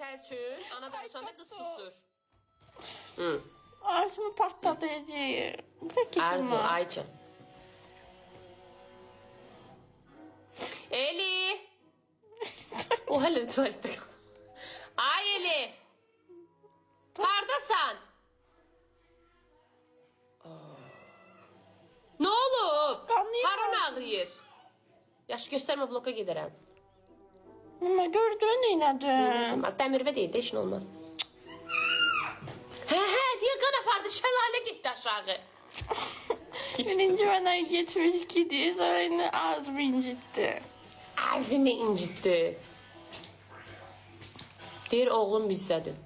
Selçuk, ana danışanda kız susur. Hı. Arzumu patlatacağım. Peki Arzu, Ayça. Eli. O hala tuvalette kal. Ay Eli. Hardasan? Ne olub? Qanlayır Haran ağrıyır? Yaşı gösterme, bloka giderəm. Ama gördün neylədin? Olmaz. Dəmirvə deyil də, işin olmaz. Hə, deyə qan apardı, şəlalə getdi aşağı. Birinci bana geçmiş gidiyor sonra yine ağzımı incitti. Ağzımı incitdi. Deyir, oğlum bizdədir.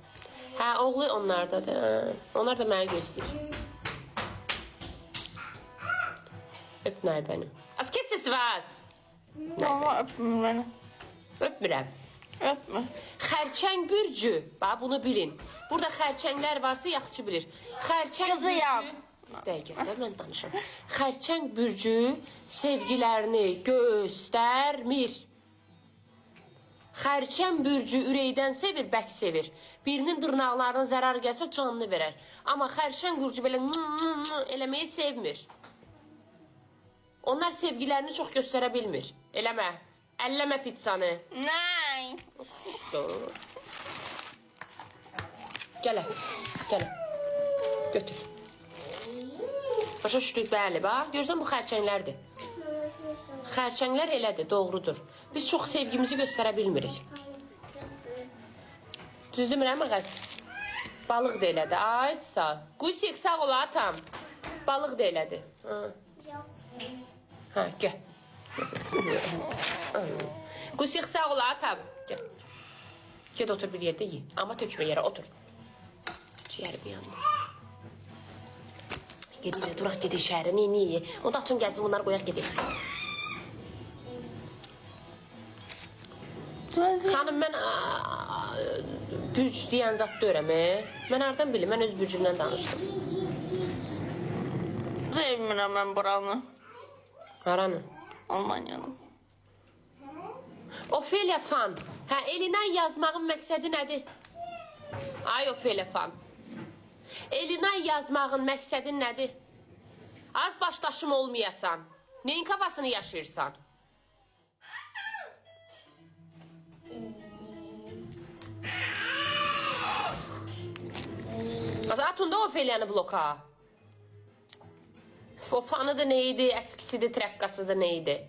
Hə, oğlu onlardadır. Hə. Onlar da məni gözləyir. Öp Naybənim. Az kes sesi vaz. Ama öpmür beni. Öpmürəm. Öpmür. Xərçəng bürcü. Bax, bunu bilin. Burada xərçənglər varsa yaxşı bilir. Xərçəng Qızıyam. bürcü... Dəqiqətdə mən danışım. Xərçəng bürcü sevgilərini göstərmir. Xərçəng bürcü ürəkdən sevir, bək sevir. Birinin dırnaqlarına zərər gəlsə canını verər. Amma xərçəng bürcü belə eləməyi sevmir. Onlar sevgilərini çox göstərə bilmir. Eləmə. Əlləmə pizzanı. Nay. Dur. Gələ. Gələ. Götür. Başa düşdük, bəli, bax. Görürsən, bu xərçənglərdir. Xərçənglər elədir, doğrudur. Biz çox sevgimizi göstərə bilmirik. Düzdürmürəm, ağac? Balıq da elədir. Ay, sağ. Qusik, sağ ol, atam. Balıq da elədir. Ha, gəl. Qusik, sağ ol, atam. Gəl. Ged otur bir yerdə ye. Amma tökmə yerə, otur. Ciyərim yandı. Gedin, duraq gedin şəhərə, niyə? Onda atın gəlsin, bunları qoyaq gedin. Xanım, mən bürc deyən zat deyirəm. Mən hardan bilim, mən öz bürcümdən danışdım. Sevmirəm mən buranı. Haranı? Almanyanı. Ophelia fan. Hə, elindən yazmağın məqsədi nədir? Ay Ophelia fan. Elindən yazmağın məqsədi nədir? Az başdaşım olmayasan. Neyin kafasını yaşayırsan? Atın da Ophelia'nı bloka. O fanı da neydi, əskisidir, trəpqası da neydi?